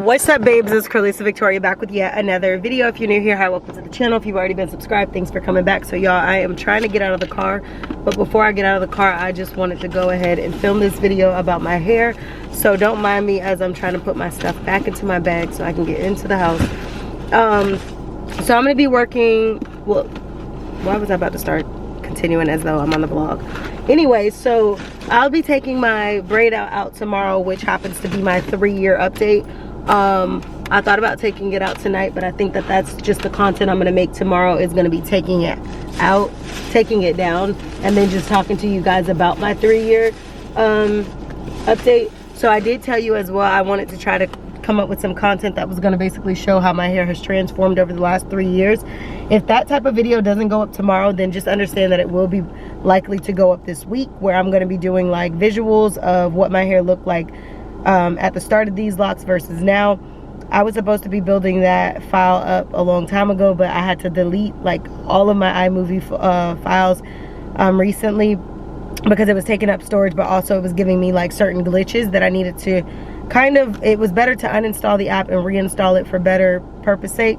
What's up, babes? It's Carlisa Victoria back with yet another video. If you're new here, hi, welcome to the channel. If you've already been subscribed, thanks for coming back. So y'all, I am trying to get out of the car, but before I get out of the car, I just wanted to go ahead and film this video about my hair. So don't mind me as I'm trying to put my stuff back into my bag so I can get into the house. So I'm gonna be working, well, why was I about to start continuing as though I'm on the vlog? Anyway, so I'll be taking my braid out tomorrow, which happens to be my 3-year update. I thought about taking it out tonight, but I think that that's just the content I'm gonna make tomorrow, is gonna be taking it out, taking it down, and then just talking to you guys about my 3-year update. So I did tell you as well, I wanted to try to come up with some content that was gonna basically show how my hair has transformed over the last 3 years. If that type of video doesn't go up tomorrow, then just understand that it will be likely to go up this week, where I'm gonna be doing like visuals of what my hair looked like at the start of these locks versus now. I was supposed to be building that file up a long time ago, but I had to delete like all of my iMovie files recently because it was taking up storage, but also it was giving me like certain glitches that I needed to kind of, it was better to uninstall the app and reinstall it for better purpose sake.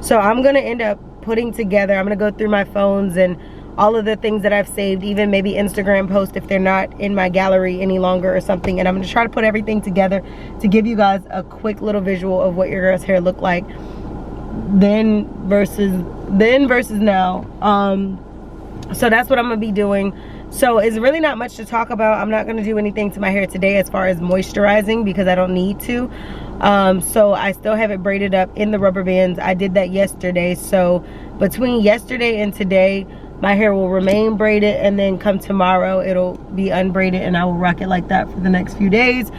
So I'm gonna end up putting together, I'm gonna go through my phones and all of the things that I've saved, even maybe Instagram posts if they're not in my gallery any longer or something, and I'm gonna try to put everything together to give you guys a quick little visual of what your girl's hair looked like then versus now. So that's what I'm gonna be doing. So it's really not much to talk about. I'm not gonna do anything to my hair today as far as moisturizing because I don't need to. So I still have it braided up in the rubber bands. I did that yesterday. So between yesterday and today, my hair will remain braided, and then come tomorrow it'll be unbraided, and I will rock it like that for the next few days,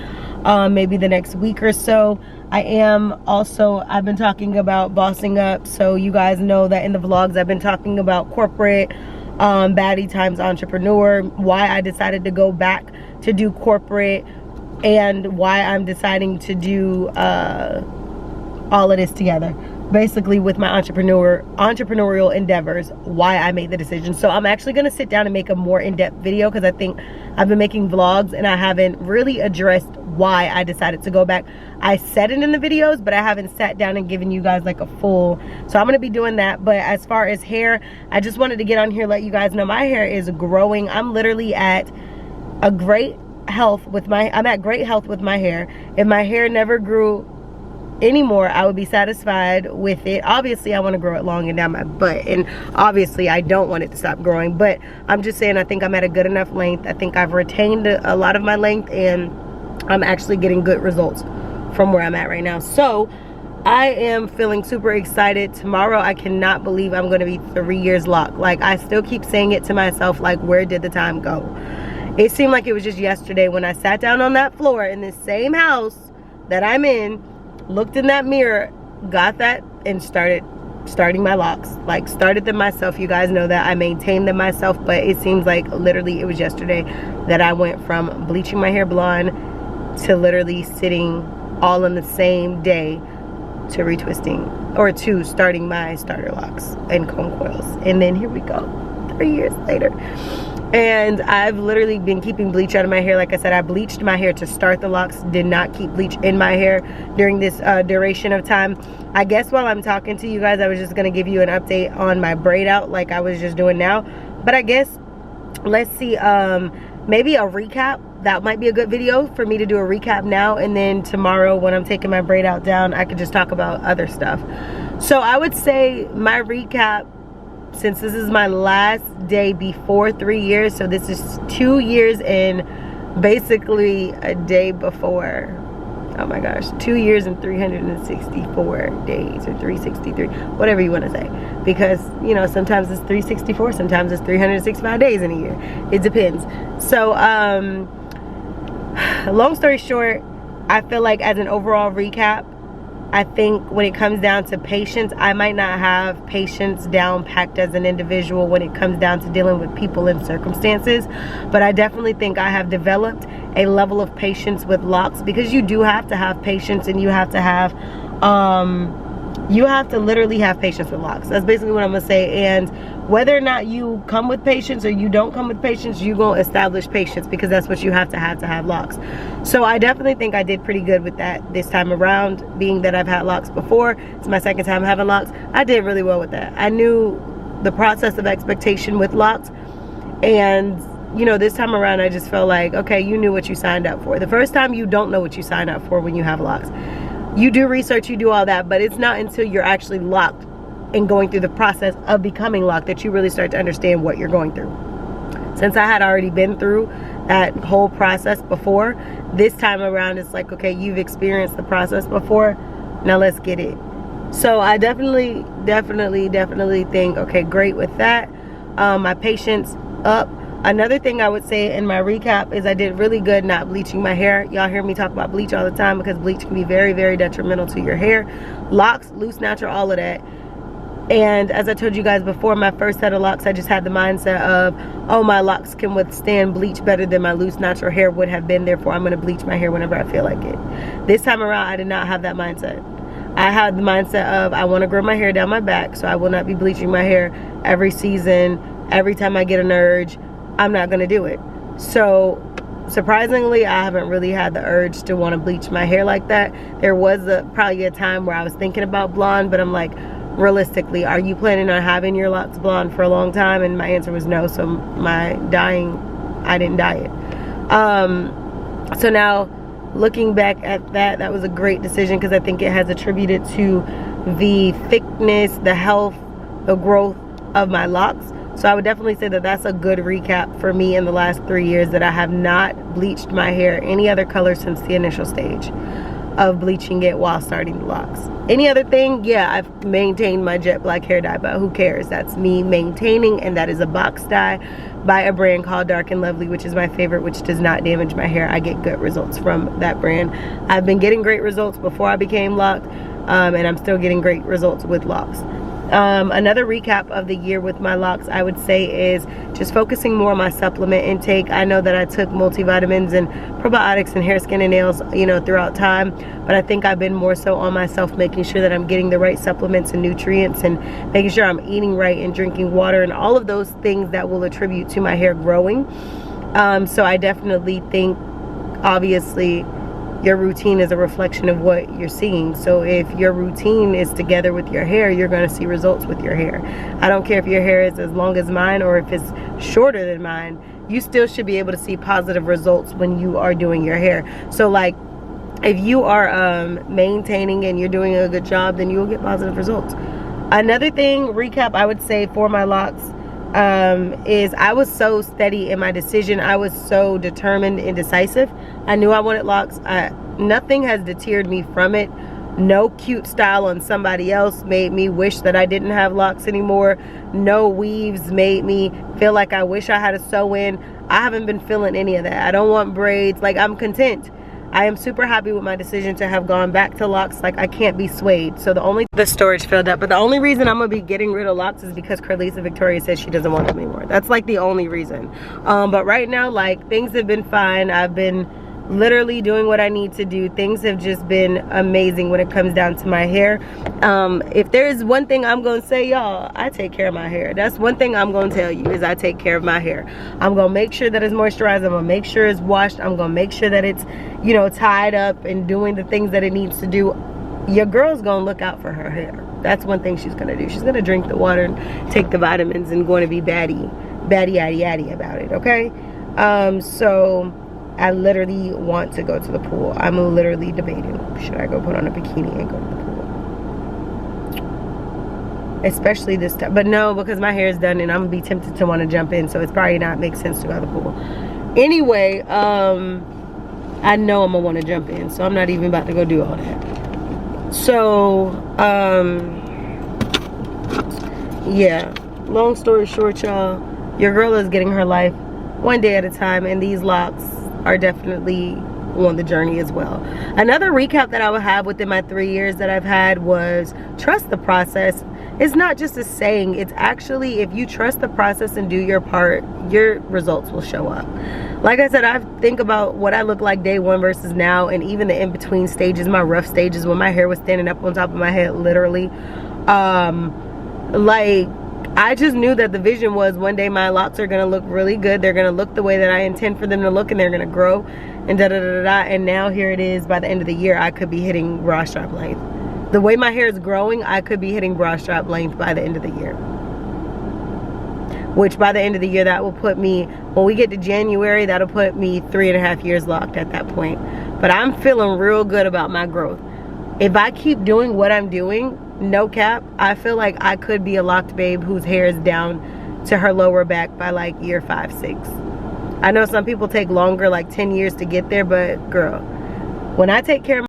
maybe the next week or so. I've been talking about bossing up, so you guys know that in the vlogs I've been talking about corporate, baddie times entrepreneur, why I decided to go back to do corporate, and why I'm deciding to do all of this together, basically with my entrepreneurial endeavors, why I made the decision. So I'm actually going to sit down and make a more in-depth video, because I think I've been making vlogs and I haven't really addressed why I decided to go back. I said it in the videos, but I haven't sat down and given you guys like a full, so I'm going to be doing that. But as far as hair, I just wanted to get on here, let you guys know my hair is growing. I'm literally at a great health with my, I'm at great health with my hair. If my hair never grew anymore, I would be satisfied with it. Obviously I want to grow it long and down my butt, and obviously I don't want it to stop growing, but I'm just saying I think I'm at a good enough length. I think I've retained a lot of my length, and I'm actually getting good results from where I'm at right now. So I am feeling super excited. Tomorrow, I cannot believe I'm going to be 3 years locked. Like, I still keep saying it to myself, like, where did the time go? It seemed like it was just yesterday when I sat down on that floor in this same house that I'm in, looked in that mirror, got that, and starting my locks. Like, started them myself. You guys know that I maintained them myself, but it seems like literally it was yesterday that I went from bleaching my hair blonde to literally sitting all in the same day to retwisting, or to starting my starter locks and comb coils. And then here we go, 3 years later. And I've literally been keeping bleach out of my hair. Like I said, I bleached my hair to start the locks, did not keep bleach in my hair during this duration of time. I guess while I'm talking to you guys, I was just going to give you an update on my braid out like I was just doing now. But I guess, let's see, maybe a recap. That might be a good video for me to do a recap now, and then tomorrow when I'm taking my braid out down, I could just talk about other stuff. So I would say my recap, since this is my last day before 3 years, so this is 2 years and basically a day before, oh my gosh, 2 years and 364 days, or 363, whatever you want to say, because, you know, sometimes it's 364, sometimes it's 365 days in a year, it depends. So long story short, I feel like as an overall recap, I think when it comes down to patience, I might not have patience down packed as an individual when it comes down to dealing with people and circumstances, but I definitely think I have developed a level of patience with locks, because you do have to have patience, and you have to have literally have patience with locks. That's basically what I'm gonna say. And whether or not you come with patience or you don't come with patience, you gonna establish patience, because that's what you have to have locks. So I definitely think I did pretty good with that this time around, being that I've had locks before. It's my second time having locks. I did really well with that. I knew the process of expectation with locks, and you know, this time around I just felt like, okay, you knew what you signed up for. The first time you don't know what you sign up for when you have locks. You do research, you do all that, but it's not until you're actually locked and going through the process of becoming locked that you really start to understand what you're going through. Since I had already been through that whole process before, this time around it's like, okay, you've experienced the process before, now let's get it. So I definitely think, okay, great with that. My patience up. Another thing I would say in my recap is I did really good not bleaching my hair. Y'all hear me talk about bleach all the time, because bleach can be very, very detrimental to your hair. Locks, loose, natural, all of that. And as I told you guys before, my first set of locks, I just had the mindset of, oh, my locks can withstand bleach better than my loose natural hair would have been, therefore I'm going to bleach my hair whenever I feel like it. This time around, I did not have that mindset. I had the mindset of, I want to grow my hair down my back, so I will not be bleaching my hair every season. Every time I get an urge, I'm not going to do it. So surprisingly, I haven't really had the urge to want to bleach my hair like that. There was probably a time where I was thinking about blonde, but I'm like, realistically, are you planning on having your locks blonde for a long time? And my answer was no. So my dyeing, I didn't dye it. So now looking back at that, that was a great decision, because I think it has attributed to the thickness, the health, the growth of my locks. So I would definitely say that that's a good recap for me in the last 3 years, that I have not bleached my hair any other color since the initial stage of bleaching it while starting the locks. Any other thing? Yeah, I've maintained my jet black hair dye, but who cares? That's me maintaining, and that is a box dye by a brand called Dark and Lovely, which is my favorite, which does not damage my hair. I get good results from that brand. I've been getting great results before I became locked, and I'm still getting great results with locks. Another recap of the year with my locks, I would say, is just focusing more on my supplement intake. I know that I took multivitamins and probiotics and hair, skin, and nails, you know, throughout time, but I think I've been more so on myself, making sure that I'm getting the right supplements and nutrients, and making sure I'm eating right and drinking water and all of those things that will attribute to my hair growing. So I definitely think, obviously, your routine is a reflection of what you're seeing. So if your routine is together with your hair, you're going to see results with your hair. I don't care if your hair is as long as mine or if it's shorter than mine, you still should be able to see positive results when you are doing your hair. So like, if you are maintaining and you're doing a good job, then you will get positive results. Another thing, recap, I would say for my locks, is I was so steady in my decision. I was so determined and decisive. I knew I wanted locks. Nothing has deterred me from it. No cute style on somebody else made me wish that I didn't have locks anymore. No weaves made me feel like I wish I had a sew-in. I haven't been feeling any of that. I don't want braids. Like, I'm content. I am super happy with my decision to have gone back to locks. Like, I can't be swayed. So the storage filled up, but the only reason I'm gonna be getting rid of locks is because Carlisa Victoria says she doesn't want them anymore. That's like the only reason. But right now, like, things have been fine. I've been literally doing what I need to do. Things have just been amazing when it comes down to my hair. If there's one thing I'm gonna say, y'all, I take care of my hair. That's one thing I'm gonna tell you, is I take care of my hair. I'm gonna make sure that it's moisturized. I'm gonna make sure it's washed. I'm gonna make sure that it's, you know, tied up and doing the things that it needs to do. Your girl's gonna look out for her hair. That's one thing she's gonna do. She's gonna drink the water and take the vitamins and going to be batty yaddy about it, okay? So I literally want to go to the pool. I'm literally debating, should I go put on a bikini and go to the pool? Especially this time. But no, because my hair is done and I'm gonna be tempted to want to jump in, so it's probably not make sense to go to the pool. Anyway, I know I'm gonna want to jump in, so I'm not even about to go do all that. So, yeah, long story short, y'all, your girl is getting her life one day at a time, and these locks are definitely on the journey as well. Another recap that I would have within my 3 years that I've had was trust the process. It's not just a saying, it's actually, if you trust the process and do your part, your results will show up. Like I said, I think about what I look like day one versus now, and even the in-between stages, my rough stages when my hair was standing up on top of my head, literally. Like, I just knew that the vision was one day my locks are gonna look really good. They're gonna look the way that I intend for them to look, and they're gonna grow and da da da da da. And now here it is, by the end of the year, I could be hitting bra strap length. The way my hair is growing, I could be hitting bra strap length by the end of the year. Which by the end of the year, that will put me, when we get to January, that'll put me 3.5 years locked at that point. But I'm feeling real good about my growth. If I keep doing what I'm doing, no cap, I feel like I could be a locked babe whose hair is down to her lower back by like year 5, 6. I know some people take longer, like 10 years to get there, but girl, when I take care of